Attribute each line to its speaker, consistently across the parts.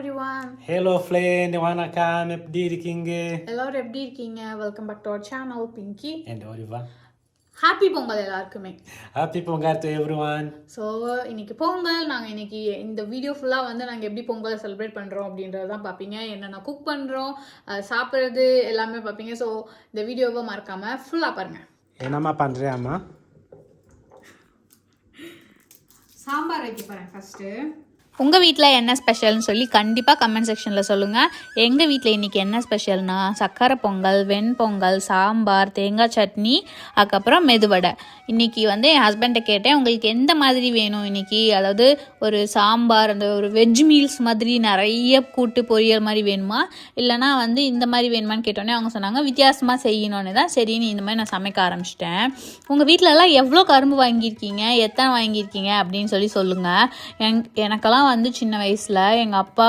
Speaker 1: everyone.
Speaker 2: Hello friend, வணக்கம் எப்படி இருக்கீங்க?
Speaker 1: எல்லாரும் எப்படி இருக்கீங்க? Welcome back to our channel Pinky
Speaker 2: And Oliver.
Speaker 1: Happy Pongal எல்லாருக்குமே.
Speaker 2: Happy Pongal to everyone.
Speaker 1: So இன்னைக்கு பொங்கல். நாங்கள் இன்னைக்கு இந்த வீடியோ ஃபுல்லாக வந்து நாங்கள் எப்படி பொங்கலை செலிப்ரேட் பண்ணுறோம் அப்படின்றது தான் பார்ப்பீங்க. என்னென்ன குக் பண்ணுறோம், சாப்பிட்றது எல்லாமே பார்ப்பீங்க. ஸோ இந்த வீடியோவை மறக்காமல் ஃபுல்லாக பாருங்கள்.
Speaker 2: என்னம்மா பண்ணுறேன் அம்மா?
Speaker 1: சாம்பார் வைக்க போகிறேன் ஃபஸ்ட்டு.
Speaker 3: உங்கள் வீட்டில் என்ன ஸ்பெஷல்னு சொல்லி கண்டிப்பாக கமெண்ட் செக்ஷனில் சொல்லுங்கள். எங்கள் வீட்டில் இன்றைக்கி என்ன ஸ்பெஷல்னா சக்கரை பொங்கல், வெண்பொங்கல், சாம்பார், தேங்காய் சட்னி, அதுக்கப்புறம் மெதுவடை. இன்றைக்கி வந்து என் ஹஸ்பண்ட்டை கேட்டேன், உங்களுக்கு எந்த மாதிரி வேணும் இன்றைக்கி, அதாவது ஒரு சாம்பார், அந்த ஒரு வெஜ் மீல்ஸ் மாதிரி நிறைய கூட்டு பொரியல் மாதிரி வேணுமா, இல்லைனா வந்து இந்த மாதிரி வேணுமான்னு கேட்டோன்னே அவங்க சொன்னாங்க வித்தியாசமாக செய்யணுன்னு தான். சரின்னு இந்த மாதிரி நான் சமைக்க ஆரம்பிச்சிட்டேன். உங்கள் வீட்டிலலாம் எவ்வளோ கரும்பு வாங்கியிருக்கீங்க, எத்தனை வாங்கியிருக்கீங்க அப்படின்னு சொல்லி சொல்லுங்கள். எனக்கெல்லாம் வந்து சின்ன வயசில் எங்கள் அப்பா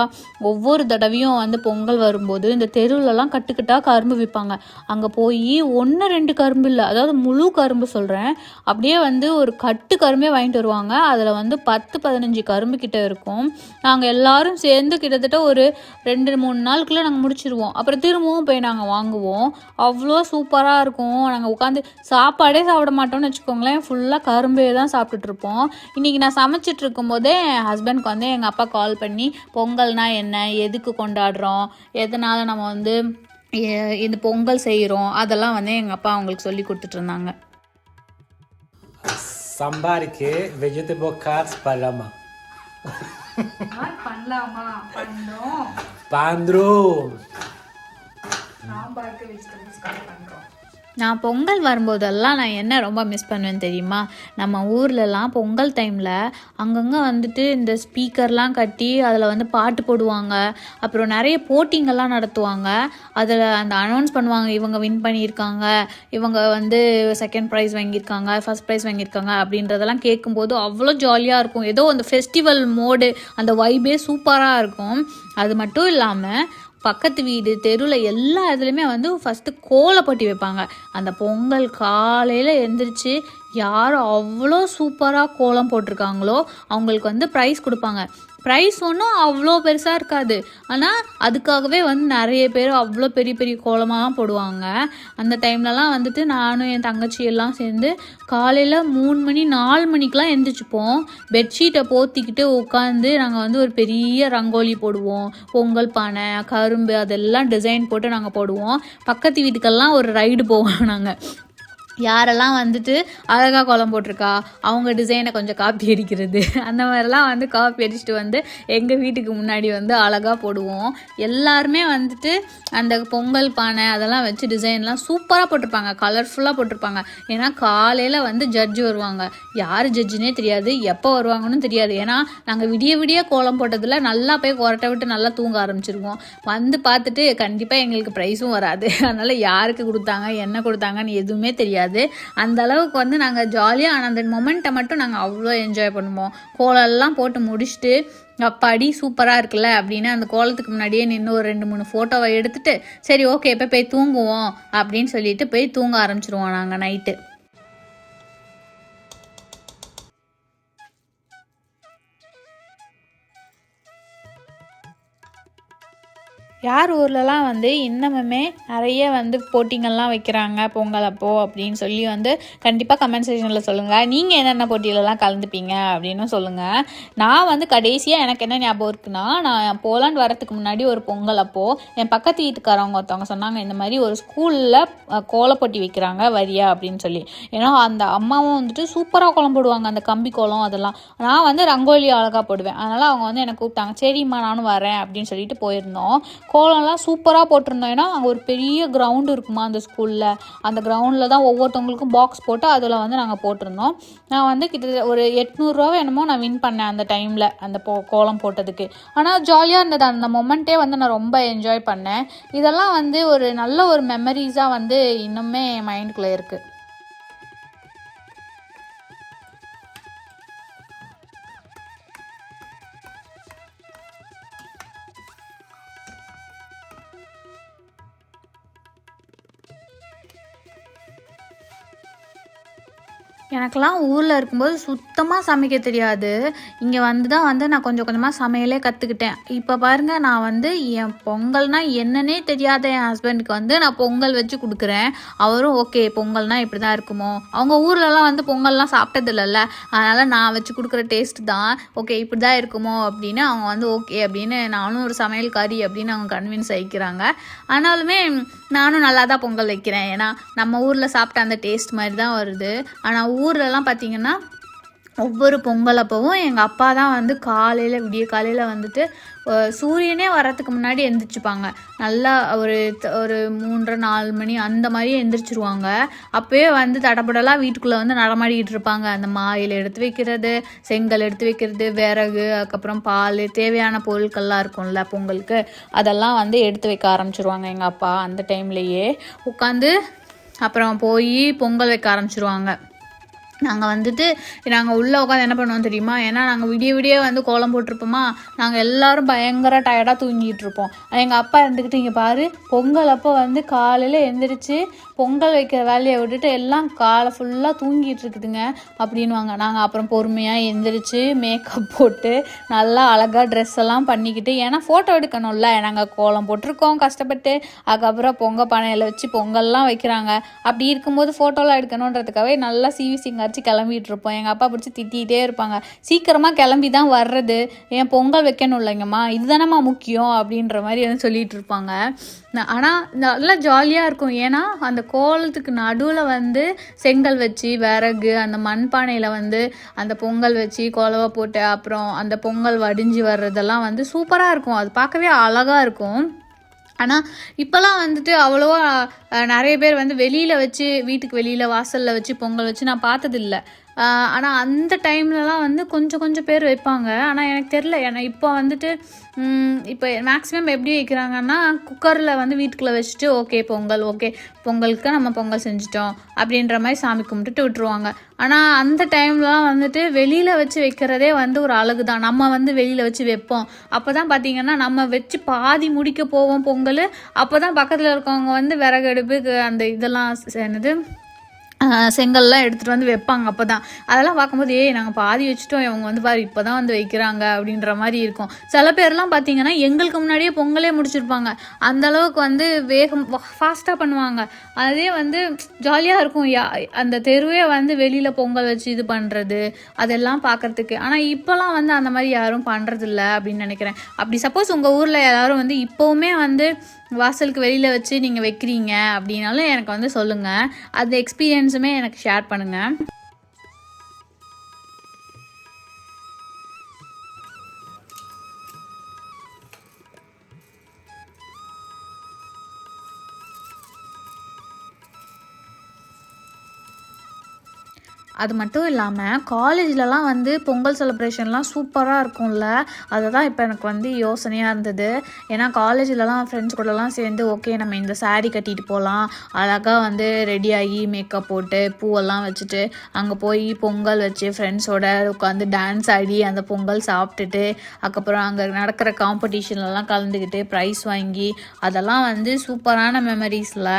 Speaker 3: ஒவ்வொரு தடவையும் வந்து பொங்கல் வரும்போது இந்த தெருவிலலாம் கட்டுக்கட்டாக கரும்பு விற்பாங்க. அங்கே போய் 1-2 கரும்பு இல்லை, அதாவது முழு கரும்பு சொல்கிறேன், அப்படியே வந்து ஒரு கட்டு கரும்பே வாங்கிட்டு வருவாங்க. அதில் வந்து 10-15 கரும்பு கிட்ட இருக்கும். நாங்கள் எல்லாரும் சேர்ந்து கிட்டத்தட்ட ஒரு 2-3 நாளுக்குள்ளே நாங்கள் முடிச்சிருவோம். அப்புறம் திரும்பவும் போய் நாங்கள் வாங்குவோம். அவ்வளோ சூப்பராக இருக்கும். நாங்கள் உட்காந்து சாப்பாடே சாப்பிட மாட்டோம்னு வச்சுக்கோங்களேன், ஃபுல்லாக கரும்பே தான் சாப்பிட்டுட்ருப்போம். இன்றைக்கி நான் சமைச்சிட்டு இருக்கும்போதே என் ஹஸ்பண்ட்க்கு வந்து எங்கள் அப்பா கால் பண்ணி பொங்கல்னா என்ன, எதுக்கு கொண்டாடுறோம், எதனால் நம்ம வந்து இந்த பொங்கல் செய்கிறோம், அதெல்லாம் வந்து எங்கள் அப்பா அவங்களுக்கு சொல்லி கொடுத்துட்டு இருந்தாங்க.
Speaker 2: சாம்பாருக்கு வெஜிடபிள் கார்ட்ஸ் பண்ணலாமா?
Speaker 1: பண்ணலாமா?
Speaker 2: பண்ணுறோம்.
Speaker 1: சாம்பாருக்கு வெஜிடபிள்ஸ் கட் பண்ணுறோம்.
Speaker 3: நான் பொங்கல் வரும்போதெல்லாம் நான் என்ன ரொம்ப மிஸ் பண்ணுவேன்னு தெரியுமா? நம்ம ஊர்லலாம் பொங்கல் டைமில் அங்கங்கே வந்துட்டு இந்த ஸ்பீக்கர்லாம் கட்டி அதில் வந்து பாட்டு போடுவாங்க. அப்புறம் நிறைய போட்டிங்கெல்லாம் நடத்துவாங்க. அதில் அந்த அனௌன்ஸ் பண்ணுவாங்க, இவங்க வின் பண்ணியிருக்காங்க, இவங்க வந்து செகண்ட் ப்ரைஸ் வாங்கியிருக்காங்க, ஃபஸ்ட் ப்ரைஸ் வாங்கியிருக்காங்க அப்படின்றதெல்லாம் கேட்கும்போது அவ்வளோ ஜாலியாக இருக்கும். ஏதோ அந்த ஃபெஸ்டிவல் மோடு, அந்த வைபே சூப்பராக இருக்கும். அது மட்டும் இல்லாமல் பக்கத்து வீடு, தெருவில் எல்லா இதுலேயுமே வந்து ஃபஸ்ட்டு கோலப்பொட்டி வைப்பாங்க. அந்த பொங்கல் காலையில் எழுந்திரிச்சு யார் அவ்வளோ சூப்பராக கோலம் போட்டிருக்காங்களோ அவங்களுக்கு வந்து ப்ரைஸ் கொடுப்பாங்க. ப்ரைஸ் ஒன்றும் அவ்வளோ பெருசாக இருக்காது, ஆனால் அதுக்காகவே வந்து நிறைய பேர் அவ்வளோ பெரிய பெரிய கோலமாக போடுவாங்க. அந்த டைம்லலாம் வந்துட்டு நானும் என் தங்கச்சி எல்லாம் சேர்ந்து காலையில் 3 மணி 4 மணிக்கெலாம் எழுந்திரிச்சிப்போம். பெட்ஷீட்டை போத்திக்கிட்டு உட்காந்து நாங்கள் வந்து ஒரு பெரிய ரங்கோலி போடுவோம். பொங்கல் பானை, கரும்பு அதெல்லாம் டிசைன் போட்டு நாங்கள் போடுவோம். பக்கத்து வீட்டுக்கெல்லாம் ஒரு ரைடு போவோம். நாங்கள் யாரெல்லாம் வந்துட்டு அழகாக கோலம் போட்டிருக்கா அவங்க டிசைனை கொஞ்சம் காப்பி அடிக்கிறது, அந்த மாதிரிலாம் வந்து காப்பி அடிச்சுட்டு வந்து எங்கள் வீட்டுக்கு முன்னாடி வந்து அழகாக போடுவோம். எல்லாருமே வந்துட்டு அந்த பொங்கல் பானை அதெல்லாம் வச்சு டிசைன்லாம் சூப்பராக போட்டிருப்பாங்க, கலர்ஃபுல்லாக போட்டிருப்பாங்க. ஏன்னா காலையில் வந்து ஜட்ஜு வருவாங்க. யார் ஜட்ஜுனே தெரியாது, எப்போ வருவாங்கன்னு தெரியாது. ஏன்னா நாங்கள் விடிய விடிய கோலம் போட்டதில் நல்லா போய் கொரட்டை விட்டு நல்லா தூங்க ஆரம்பிச்சிருவோம். வந்து பார்த்துட்டு கண்டிப்பாக எங்களுக்கு ப்ரைஸும் வராது. அதனால் யாருக்கு கொடுத்தாங்க என்ன கொடுத்தாங்கன்னு எதுவுமே தெரியாது. அந்த அளவுக்கு வந்து நாங்கள் ஜாலியாக, ஆனால் அந்த மொமெண்ட்டை மட்டும் நாங்கள் அவ்வளோ என்ஜாய் பண்ணுவோம். கோலம்லாம் போட்டு முடிச்சுட்டு அப்பாடி சூப்பராக இருக்குல்ல அப்படின்னு அந்த கோலத்துக்கு முன்னாடியே நின்று ஒரு 2-3 ஃபோட்டோவை எடுத்துகிட்டு சரி ஓகே இப்போ போய் தூங்குவோம் அப்படின்னு சொல்லிட்டு போய் தூங்க ஆரம்பிச்சிருவோம் நாங்கள் நைட்டு. யார் ஊர்லலாம் வந்து இன்னமுமே நிறைய வந்து போட்டிங்கள்லாம் வைக்கிறாங்க பொங்கல் அப்போது அப்படின்னு சொல்லி வந்து கண்டிப்பாக கமெண்ட் செக்ஷனில் சொல்லுங்கள். நீங்கள் என்னென்ன போட்டியிலலாம் கலந்துப்பீங்க அப்படின்னு சொல்லுங்கள். நான் வந்து கடைசியாக எனக்கு என்ன ஞாபகம் இருக்குன்னா, நான் போலாண்டு வரத்துக்கு முன்னாடி ஒரு பொங்கல் அப்போது என் பக்கத்து வீட்டுக்காரவங்க ஒருத்தவங்க சொன்னாங்க, இந்த மாதிரி ஒரு ஸ்கூலில் கோலப்போட்டி வைக்கிறாங்க வரியா அப்படின்னு சொல்லி. ஏன்னா அந்த அம்மாவும் வந்துட்டு சூப்பராக கோலம் போடுவாங்க, அந்த கம்பி கோலம் அதெல்லாம். நான் வந்து ரங்கோலி அழகாக போடுவேன், அதனால் அவங்க வந்து என்னை கூப்பிட்டாங்க. சரிம்மா நானும் வரேன் அப்படின்னு சொல்லிட்டு போயிருந்தோம். கோலம்லாம் சூப்பராக போட்டிருந்தோம். ஏன்னா அங்கே ஒரு பெரிய கிரவுண்டு இருக்குமா அந்த ஸ்கூலில், அந்த கிரவுண்டில் தான் ஒவ்வொருத்தவங்களுக்கும் பாக்ஸ் போட்டு அதில் வந்து நாங்கள் போட்டிருந்தோம். நான் வந்து கிட்டத்தட்ட ஒரு 800 ரூபா என்னமோ நான் வின் பண்ணேன் அந்த டைமில் அந்த கோலம் போட்டதுக்கு. ஆனால் ஜாலியாக இருந்தது அந்த மொமெண்ட்டே வந்து நான் ரொம்ப என்ஜாய் பண்ணேன். இதெல்லாம் வந்து ஒரு நல்ல ஒரு மெமரிஸாக வந்து இன்னுமே என் மைண்டுக்குள்ளே இருக்குது. எனக்கெல்லாம் ஊரில் இருக்கும்போது சுத்தமாக சமைக்க தெரியாது. இங்கே வந்து தான் வந்து நான் கொஞ்சம் கொஞ்சமாக சமையலே கற்றுக்கிட்டேன். இப்போ பாருங்கள், நான் வந்து என் பொங்கல்னால் என்னன்னே தெரியாத என் ஹஸ்பண்டுக்கு வந்து நான் பொங்கல் வச்சு கொடுக்குறேன். அவரும் ஓகே பொங்கல்னால் இப்படி தான் இருக்குமோ, அவங்க ஊர்லலாம் வந்து பொங்கல்லாம் சாப்பிட்டது இல்லைல்ல, அதனால் நான் வச்சு கொடுக்குற டேஸ்ட்டு தான் ஓகே இப்படி தான் இருக்குமோ அப்படின்னு அவங்க வந்து ஓகே அப்படின்னு நானும் ஒரு சமையல்காரி அப்படின்னு அவங்க கன்வின்ஸ் ஆகிக்கிறாங்க. ஆனாலுமே நானும் நல்லா தான் பொங்கல் வைக்கிறேன். ஏன்னா நம்ம ஊரில் சாப்பிட்ட அந்த டேஸ்ட் மாதிரி தான் வருது. ஆனால் ஊர்லலாம் பார்த்திங்கன்னா ஒவ்வொரு பொங்கல் அப்போவும் எங்கள் அப்பா தான் வந்து காலையில் விடிய காலையில் வந்துட்டு சூரியனே வர்றதுக்கு முன்னாடி எந்திரிச்சுப்பாங்க. நல்லா ஒரு 3:30-4 மணி அந்த மாதிரி எந்திரிச்சிருவாங்க. அப்போயே வந்து தடபடலாம் வீட்டுக்குள்ளே வந்து நடமாடிக்கிட்டு இருப்பாங்க. அந்த மாயில் எடுத்து வைக்கிறது, செங்கல் எடுத்து வைக்கிறது, விறகு, அதுக்கப்புறம் பால், தேவையான பொருட்கள்லாம் இருக்கும்ல பொங்கலுக்கு, அதெல்லாம் வந்து எடுத்து வைக்க ஆரம்பிச்சிருவாங்க எங்கள் அப்பா. அந்த டைம்லேயே உட்காந்து அப்புறம் போய் பொங்கல் வைக்க ஆரம்பிச்சிருவாங்க. நாங்கள் உள்ளே உட்காந்து என்ன பண்ணுவோம் தெரியுமா? ஏன்னா நாங்கள் விடிய வந்து கோலம் போட்டிருப்போமா, நாங்கள் எல்லோரும் பயங்கர டயர்டாக தூங்கிட்டு இருப்போம். எங்கள் அப்பா இருந்துக்கிட்டு இங்கே பாரு, பொங்கல் அப்போ வந்து காலையில் எழுந்திரிச்சு பொங்கல் வைக்கிற வேலையை விட்டுட்டு எல்லாம் காலை ஃபுல்லாக தூங்கிட்டு இருக்குதுங்க அப்படின்வாங்க. நாங்கள் அப்புறம் பொறுமையாக எழுந்திரிச்சு மேக்கப் போட்டு நல்லா அழகாக ட்ரெஸ் எல்லாம் பண்ணிக்கிட்டு, ஏன்னா ஃபோட்டோ எடுக்கணும்ல, நாங்கள் கோலம் போட்டிருக்கோம் கஷ்டப்பட்டு, அதுக்கப்புறம் பொங்கல் பானையில் வச்சு பொங்கல்லாம் வைக்கிறாங்க. அப்படி இருக்கும்போது ஃபோட்டோலாம் எடுக்கணுன்றதுக்காகவே நல்லா சிங்காரிச்சு கிளம்பிட்டு இருப்போம். எங்கள் அப்பா பிடிச்சி திட்டிகிட்டே இருப்பாங்க, சீக்கிரமாக கிளம்பி தான் வர்றது, ஏன் பொங்கல் வைக்கணும் இல்லைங்கம்மா, இதுதானம்மா முக்கியம் அப்படின்ற மாதிரி வந்து சொல்லிகிட்டு இருப்பாங்க. ஆனால் நல்லா ஜாலியாக இருக்கும். ஏன்னா அந்த கோலத்துக்கு நடுவில் வந்து செங்கல் வச்சு விறகு அந்த மண்பானையில் வந்து அந்த பொங்கல் வச்சு குலவை போட்டு அப்புறம் அந்த பொங்கல் வடிஞ்சு வர்றதெல்லாம் வந்து சூப்பராக இருக்கும். அது பார்க்கவே அழகாக இருக்கும். ஆனால் இப்போலாம் வந்துட்டு அவ்வளோவா நிறைய பேர் வந்து வெளியில் வச்சு, வீட்டுக்கு வெளியில் வாசலில் வச்சு பொங்கல் வச்சு நான் பார்த்ததில்ல. ஆனால் அந்த டைம்லலாம் வந்து கொஞ்சம் பேர் வைப்பாங்க. ஆனால் எனக்கு தெரில, ஏன்னா இப்போ வந்துட்டு இப்போ மேக்ஸிமம் எப்படி வைக்கிறாங்கன்னா, குக்கரில் வந்து வீட்டுக்குள்ளே வச்சுட்டு ஓகே பொங்கலுக்கு நம்ம பொங்கல் செஞ்சிட்டோம் அப்படின்ற மாதிரி சாமி கும்பிட்டுட்டு விட்டுருவாங்க. ஆனால் அந்த டைம்லாம் வந்துட்டு வெளியில் வச்சு வைக்கிறதே வந்து ஒரு அழகு தான். நம்ம வந்து வெளியில் வச்சு வைப்போம். அப்போ தான் பார்த்திங்கன்னா நம்ம வச்சு பாதி முடிக்க போவோம் பொங்கல். அப்போ தான் பக்கத்தில் இருக்கவங்க வந்து விறகு அடுப்பு அந்த இதெல்லாம் என்னது செங்கல்லாம் எடுத்துகிட்டு வந்து வைப்பாங்க. அப்போ தான் அதெல்லாம் பார்க்கும்போது நாங்கள் பாதி வச்சுட்டோம், இவங்க வந்து பாரு இப்போ தான் வந்து வைக்கிறாங்க அப்படின்ற மாதிரி இருக்கும். சில பேர்லாம் பார்த்திங்கன்னா எங்களுக்கு முன்னாடியே பொங்கலே முடிச்சிருப்பாங்க. அந்தளவுக்கு வந்து ஃபாஸ்ட்டாக பண்ணுவாங்க. அதே வந்து ஜாலியாக இருக்கும். அந்த தெருவே வந்து வெளியில் பொங்கல் வச்சு இது பண்ணுறது அதெல்லாம் பார்க்குறதுக்கு. ஆனால் இப்போலாம் வந்து அந்த மாதிரி யாரும் பண்ணுறதில்ல அப்படின்னு நினைக்கிறேன். அப்படி சப்போஸ் உங்கள் ஊரில் யாரும் வந்து இப்போவுமே வந்து வாசலுக்கு வெளியில் வச்சு நீங்கள் வைக்கிறீங்க அப்படின்னாலும் எனக்கு வந்து சொல்லுங்கள். அந்த எக்ஸ்பீரியன்ஸுமே எனக்கு ஷேர் பண்ணுங்கள். அது மட்டும் இல்லாமல் காலேஜ்லலாம் வந்து பொங்கல் செலிப்ரேஷன்லாம் சூப்பராக இருக்கும்ல. அதை தான் இப்போ எனக்கு வந்து யோசனையாக இருந்தது. ஏன்னா காலேஜ்லலாம் ஃப்ரெண்ட்ஸ் கூடலாம் சேர்ந்து ஓகே நம்ம இந்த saree கட்டிட்டு போகலாம், அழகாக வந்து ரெடியாகி மேக்கப் போட்டு பூவெல்லாம் வச்சுட்டு அங்கே போய் பொங்கல் வச்சு ஃப்ரெண்ட்ஸோட உட்காந்து டான்ஸ் ஆடி அந்த பொங்கல் சாப்பிட்டுட்டு அதுக்கப்புறம் அங்கே நடக்கிற காம்படிஷன்லலாம் கலந்துக்கிட்டு ப்ரைஸ் வாங்கி அதெல்லாம் வந்து சூப்பரான மெமரிஸில்.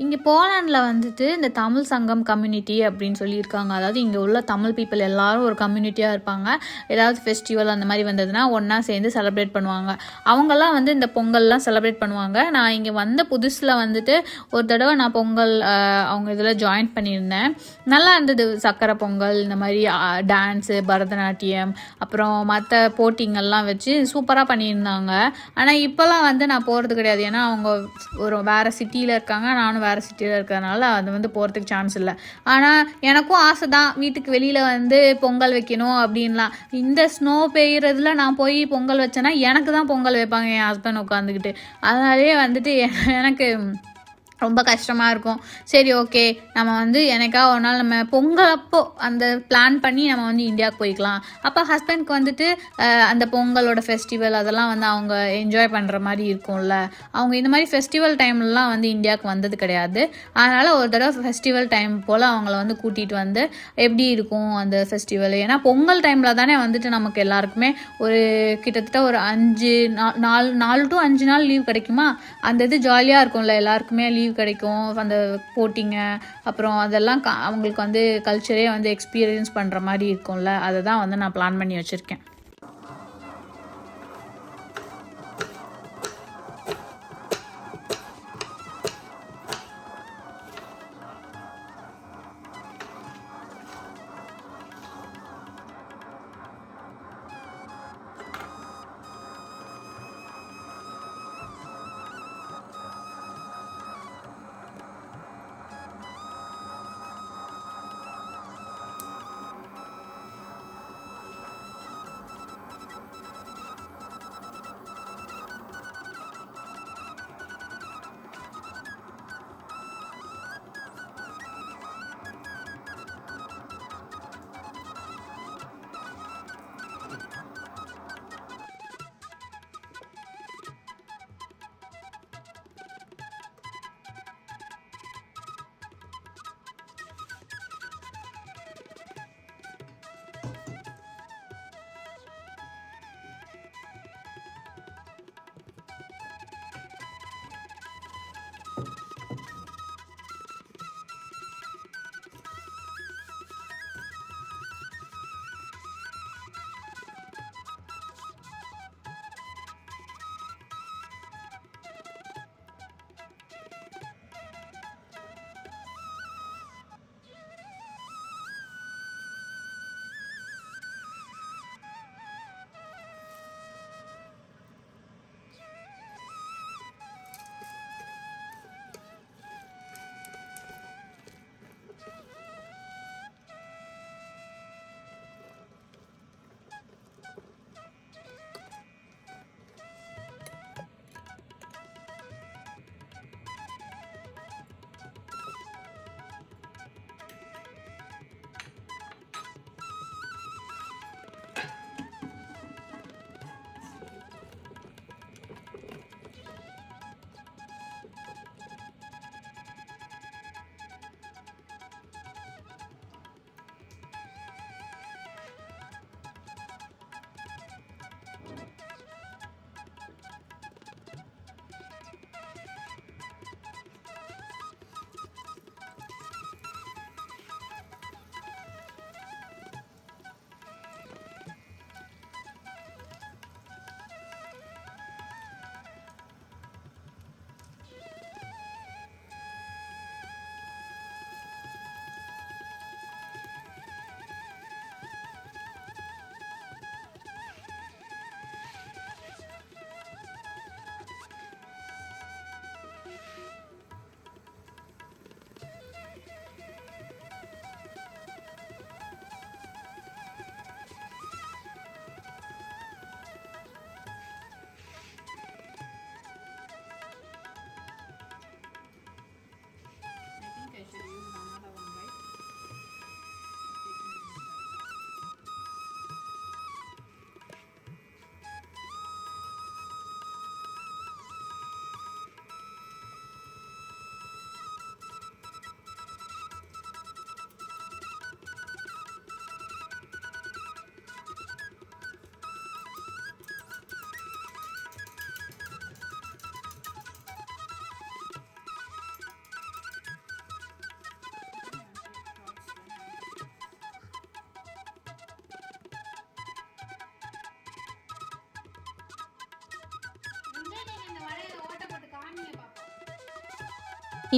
Speaker 3: இங்கே போலாண்டில் வந்துட்டு இந்த தமிழ் சங்கம் கம்யூனிட்டி அப்படின்னு சொல்லியிருக்காங்க. அதாவது இங்கே உள்ள தமிழ் பீப்புள் எல்லாரும் ஒரு கம்யூனிட்டியாக இருப்பாங்க. ஏதாவது ஃபெஸ்டிவல் அந்த மாதிரி வந்ததுன்னா ஒன்றா சேர்ந்து செலிப்ரேட் பண்ணுவாங்க. அவங்கெல்லாம் வந்து இந்த பொங்கல்லாம் செலிப்ரேட் பண்ணுவாங்க. நான் இங்கே வந்த புதுசில் வந்துட்டு ஒரு தடவை நான் பொங்கல் அவங்க இதில் ஜாயின் பண்ணியிருந்தேன். நல்லா இருந்தது. சக்கரை பொங்கல், இந்த மாதிரி டான்ஸு, பரதநாட்டியம், அப்புறம் மற்ற போட்டிங்கெல்லாம் வச்சு சூப்பராக பண்ணியிருந்தாங்க. ஆனால் இப்போல்லாம் வந்து நான் போகிறது கிடையாது. ஏன்னா அவங்க ஒரு வேறு சிட்டியில் இருக்காங்க, நானும் வேறு சிட்டியில் இருக்கிறதுனால அது வந்து போகிறதுக்கு சான்ஸ் இல்லை. ஆனால் எனக்கும் ஆசை தான் வீட்டுக்கு வெளியில் வந்து பொங்கல் வைக்கணும் அப்படின்லாம். இந்த ஸ்னோ பெய்கிறதுல நான் போய் பொங்கல் வச்சேன்னா எனக்கு தான் பொங்கல் வைப்பாங்க என் ஹஸ்பண்ட் உட்காந்துக்கிட்டு. அதனாலே வந்துட்டு எனக்கு
Speaker 1: ரொம்ப கஷ்டமாக இருக்கும். சரி ஓகே, நம்ம வந்து எனக்கா ஒரு நாள் நம்ம பொங்கல் அப்போ அந்த பிளான் பண்ணி நம்ம வந்து இந்தியாவுக்கு போய்க்கலாம். அப்போ ஹஸ்பண்ட்க்கு வந்துட்டு அந்த பொங்கலோட ஃபெஸ்டிவல் அதெல்லாம் வந்து அவங்க என்ஜாய் பண்ணுற மாதிரி இருக்கும்ல. அவங்க இந்த மாதிரி ஃபெஸ்டிவல் டைம்லலாம் வந்து இந்தியாவுக்கு வந்தது கிடையாது. அதனால் ஒரு தடவை ஃபெஸ்டிவல் டைம் போல் அவங்கள வந்து கூட்டிகிட்டு வந்து எப்படி இருக்கும் அந்த ஃபெஸ்டிவல். ஏன்னா பொங்கல் டைமில் தானே வந்துட்டு நமக்கு எல்லாருக்குமே ஒரு கிட்டத்தட்ட ஒரு 4 to 5 நாள் லீவ் கிடைக்குமா. அந்த இது ஜாலியாக இருக்கும்ல, எல்லாருக்குமே லீவ் கிடைக்கும். அந்த போட்டிங்க அப்புறம் அதெல்லாம் அவங்களுக்கு வந்து கல்ச்சரே வந்து எக்ஸ்பீரியன்ஸ் பண்ணுற மாதிரி இருக்கும்ல. அதை தான் வந்து நான் பிளான் பண்ணி வச்சுருக்கேன்.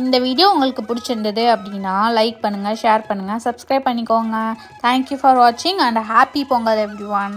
Speaker 3: இந்த வீடியோ உங்களுக்கு பிடிச்சிருந்தது அப்படின்னா லைக் பண்ணுங்கள், ஷேர் பண்ணுங்கள், சப்ஸ்கிரைப் பண்ணிக்கோங்க. தேங்க்யூ ஃபார் வாட்சிங் அண்ட் ஹாப்பி பொங்கல் எவ்ரிஒன்.